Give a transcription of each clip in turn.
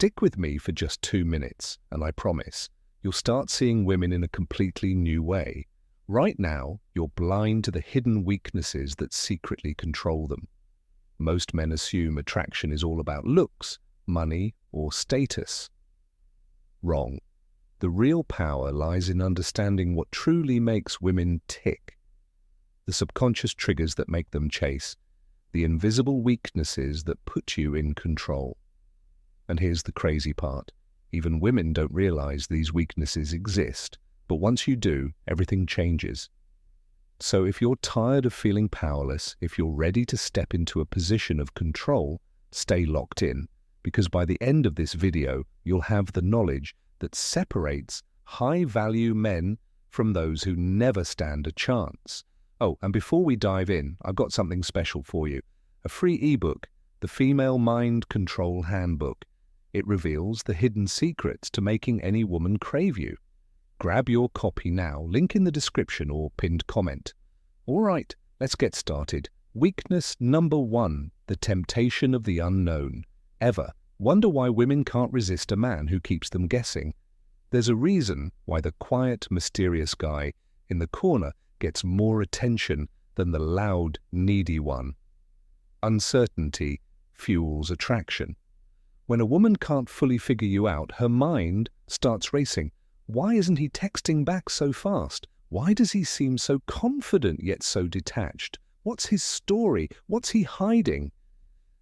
Stick with me for just 2 minutes, and I promise, you'll start seeing women in a completely new way. Right now, you're blind to the hidden weaknesses that secretly control them. Most men assume attraction is all about looks, money, or status. Wrong. The real power lies in understanding what truly makes women tick. The subconscious triggers that make them chase. The invisible weaknesses that put you in control. And here's the crazy part. Even women don't realize these weaknesses exist, but once you do, everything changes. So if you're tired of feeling powerless, if you're ready to step into a position of control, stay locked in, because by the end of this video, you'll have the knowledge that separates high-value men from those who never stand a chance. Oh, and before we dive in, I've got something special for you. A free ebook, The Female Mind Control Handbook. It reveals the hidden secrets to making any woman crave you. Grab your copy now, link in the description or pinned comment. All right, let's get started. Weakness number 1, the temptation of the unknown. Ever wonder why women can't resist a man who keeps them guessing? There's a reason why the quiet, mysterious guy in the corner gets more attention than the loud, needy one. Uncertainty fuels attraction. When a woman can't fully figure you out, her mind starts racing. Why isn't he texting back so fast? Why does he seem so confident yet so detached? What's his story? What's he hiding?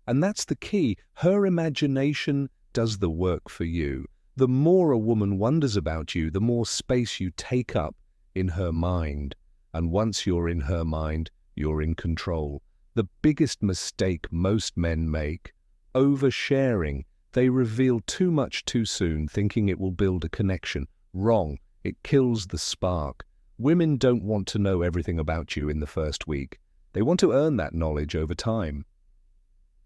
And that's the key. Her imagination does the work for you. The more a woman wonders about you, the more space you take up in her mind. And once you're in her mind, you're in control. The biggest mistake most men make, oversharing. They reveal too much too soon, thinking it will build a connection. Wrong. It kills the spark. Women don't want to know everything about you in the first week. They want to earn that knowledge over time.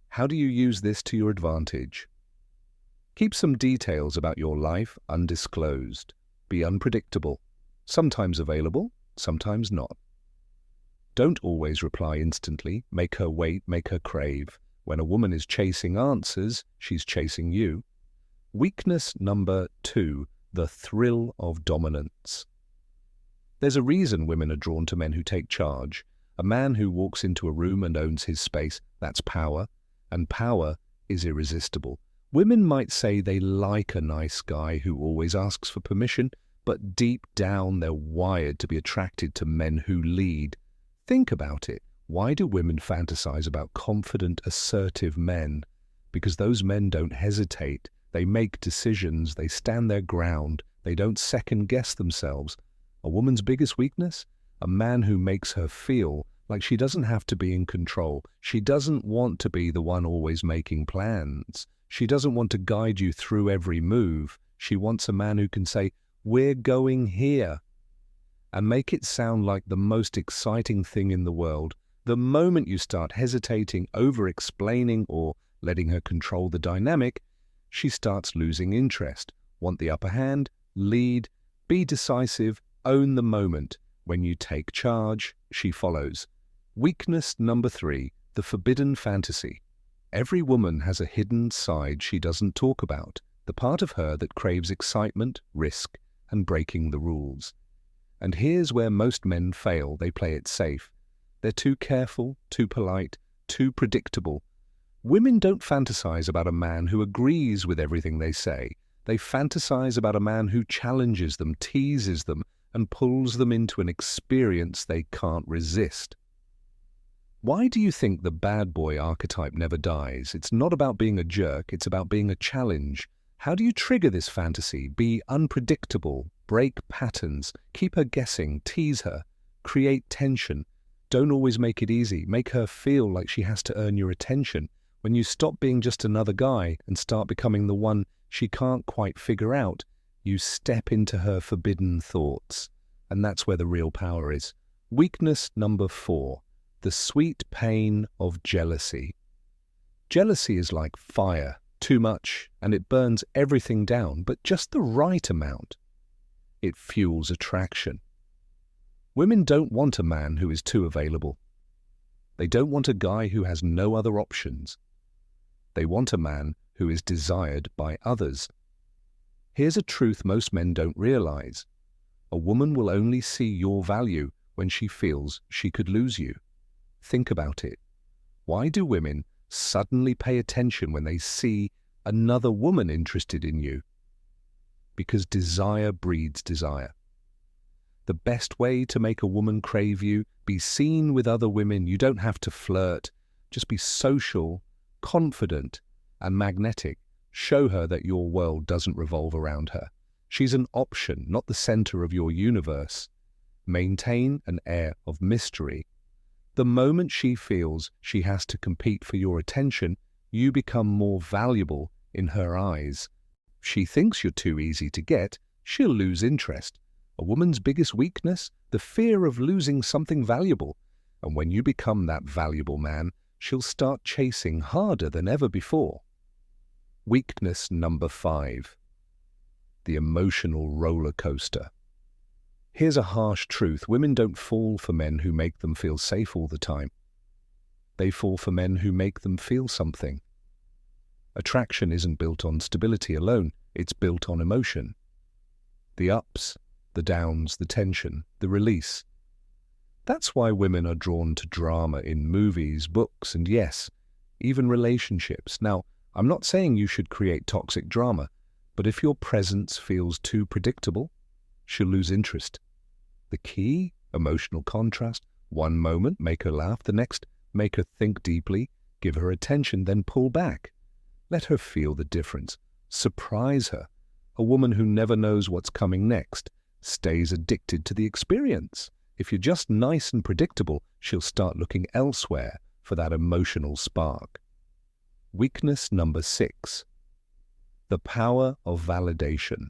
How do you use this to your advantage? Keep some details about your life undisclosed. Be unpredictable. Sometimes available, sometimes not. Don't always reply instantly. Make her wait, make her crave. When a woman is chasing answers, she's chasing you. Weakness number 2, the thrill of dominance. There's a reason women are drawn to men who take charge. A man who walks into a room and owns his space, that's power, and power is irresistible. Women might say they like a nice guy who always asks for permission, but deep down they're wired to be attracted to men who lead. Think about it. Why do women fantasize about confident, assertive men? Because those men don't hesitate. They make decisions. They stand their ground. They don't second-guess themselves. A woman's biggest weakness? A man who makes her feel like she doesn't have to be in control. She doesn't want to be the one always making plans. She doesn't want to guide you through every move. She wants a man who can say, "We're going here," and make it sound like the most exciting thing in the world. The moment you start hesitating, over-explaining, or letting her control the dynamic, she starts losing interest. Want the upper hand? Lead. Be decisive. Own the moment. When you take charge, she follows. Weakness number 3, the forbidden fantasy. Every woman has a hidden side she doesn't talk about, the part of her that craves excitement, risk, and breaking the rules. And here's where most men fail. They play it safe. They're too careful, too polite, too predictable. Women don't fantasize about a man who agrees with everything they say. They fantasize about a man who challenges them, teases them, and pulls them into an experience they can't resist. Why do you think the bad boy archetype never dies? It's not about being a jerk, it's about being a challenge. How do you trigger this fantasy? Be unpredictable, break patterns, keep her guessing, tease her, create tension. Don't always make it easy. Make her feel like she has to earn your attention. When you stop being just another guy and start becoming the one she can't quite figure out, you step into her forbidden thoughts. And that's where the real power is. Weakness number 4, the sweet pain of jealousy. Jealousy is like fire, too much, and it burns everything down, but just the right amount. It fuels attraction. Women don't want a man who is too available. They don't want a guy who has no other options. They want a man who is desired by others. Here's a truth most men don't realize. A woman will only see your value when she feels she could lose you. Think about it. Why do women suddenly pay attention when they see another woman interested in you? Because desire breeds desire. The best way to make a woman crave you, be seen with other women, you don't have to flirt. Just be social, confident, and magnetic. Show her that your world doesn't revolve around her. She's an option, not the center of your universe. Maintain an air of mystery. The moment she feels she has to compete for your attention, you become more valuable in her eyes. If she thinks you're too easy to get, she'll lose interest. A woman's biggest weakness? The fear of losing something valuable. And when you become that valuable man, she'll start chasing harder than ever before. Weakness number 5. The emotional roller coaster. Here's a harsh truth. Women don't fall for men who make them feel safe all the time. They fall for men who make them feel something. Attraction isn't built on stability alone, it's built on emotion. The ups, the downs, the tension, the release. That's why women are drawn to drama in movies, books, and yes, even relationships. Now, I'm not saying you should create toxic drama, but if your presence feels too predictable, she'll lose interest. The key? Emotional contrast. One moment, make her laugh. The next, make her think deeply. Give her attention, then pull back. Let her feel the difference. Surprise her. A woman who never knows what's coming next stays addicted to the experience. If you're just nice and predictable, she'll start looking elsewhere for that emotional spark. Weakness number 6. The power of validation.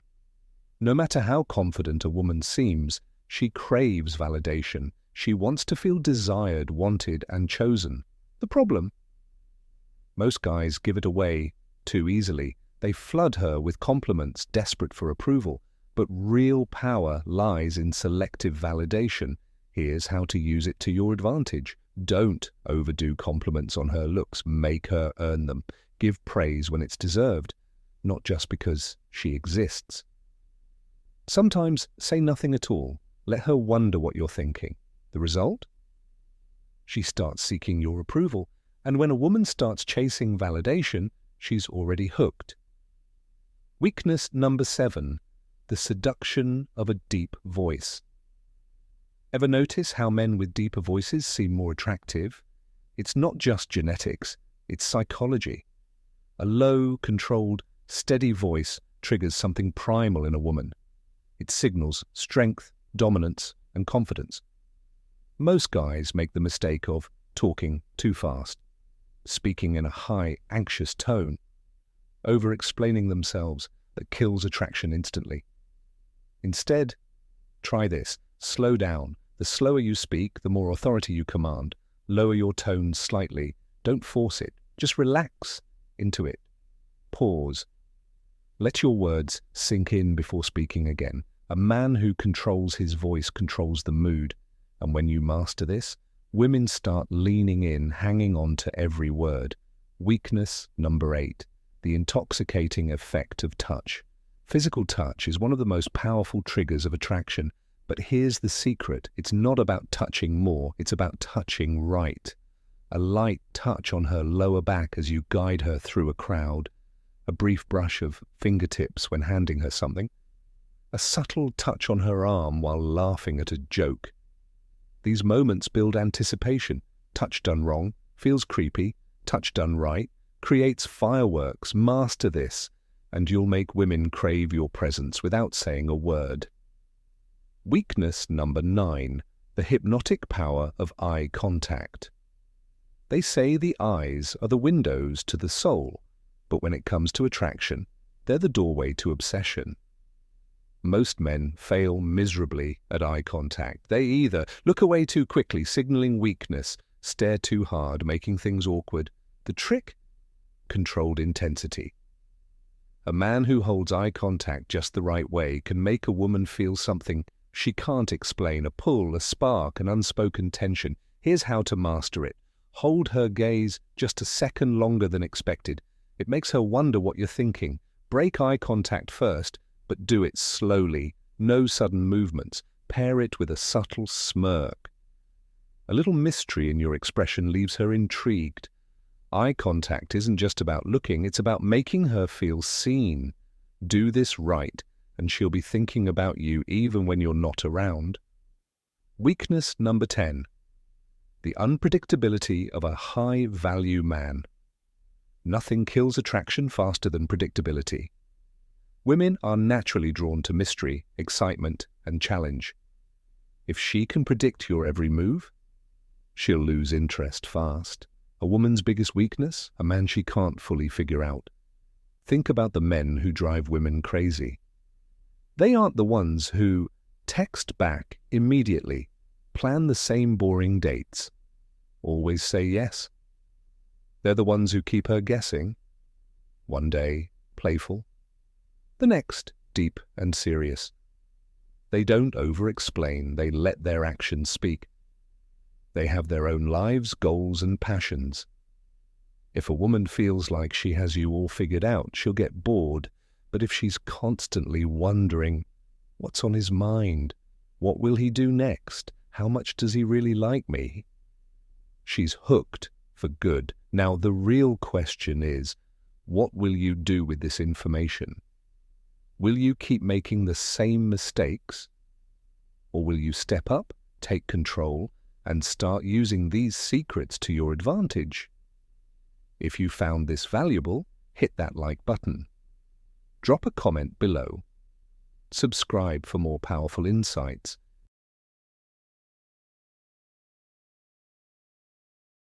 No matter how confident a woman seems, she craves validation. She wants to feel desired, wanted, and chosen. The problem? Most guys give it away too easily. They flood her with compliments, desperate for approval. But real power lies in selective validation. Here's how to use it to your advantage. Don't overdo compliments on her looks. Make her earn them. Give praise when it's deserved, not just because she exists. Sometimes say nothing at all. Let her wonder what you're thinking. The result? She starts seeking your approval, and when a woman starts chasing validation, she's already hooked. Weakness number 7. The seduction of a deep voice. Ever notice how men with deeper voices seem more attractive? It's not just genetics, it's psychology. A low, controlled, steady voice triggers something primal in a woman. It signals strength, dominance, and confidence. Most guys make the mistake of talking too fast, speaking in a high, anxious tone, over-explaining themselves that kills attraction instantly. Instead, try this. Slow down. The slower you speak, the more authority you command. Lower your tone slightly. Don't force it. Just relax into it. Pause. Let your words sink in before speaking again. A man who controls his voice controls the mood. And when you master this, women start leaning in, hanging on to every word. Weakness number 8. The intoxicating effect of touch. Physical touch is one of the most powerful triggers of attraction. But here's the secret. It's not about touching more. It's about touching right. A light touch on her lower back as you guide her through a crowd. A brief brush of fingertips when handing her something. A subtle touch on her arm while laughing at a joke. These moments build anticipation. Touch done wrong feels creepy. Touch done right creates fireworks. Master this, and you'll make women crave your presence without saying a word. Weakness number 9. The hypnotic power of eye contact. They say the eyes are the windows to the soul, but when it comes to attraction, they're the doorway to obsession. Most men fail miserably at eye contact. They either look away too quickly, signaling weakness, stare too hard, making things awkward. The trick? Controlled intensity. A man who holds eye contact just the right way can make a woman feel something she can't explain, a pull, a spark, an unspoken tension. Here's how to master it. Hold her gaze just a second longer than expected. It makes her wonder what you're thinking. Break eye contact first, but do it slowly. No sudden movements. Pair it with a subtle smirk. A little mystery in your expression leaves her intrigued. Eye contact isn't just about looking, it's about making her feel seen. Do this right, and she'll be thinking about you even when you're not around. Weakness number 10. The unpredictability of a high-value man. Nothing kills attraction faster than predictability. Women are naturally drawn to mystery, excitement, and challenge. If she can predict your every move, she'll lose interest fast. A woman's biggest weakness? A man she can't fully figure out. Think about the men who drive women crazy. They aren't the ones who text back immediately, plan the same boring dates, always say yes. They're the ones who keep her guessing. One day, playful. The next, deep and serious. They don't over-explain, they let their actions speak. They have their own lives, goals, and passions. If a woman feels like she has you all figured out, she'll get bored. But if she's constantly wondering, what's on his mind? What will he do next? How much does he really like me? She's hooked for good. Now, the real question is, what will you do with this information? Will you keep making the same mistakes? Or will you step up, take control, and start using these secrets to your advantage? If you found this valuable, hit that like button. Drop a comment below. Subscribe for more powerful insights.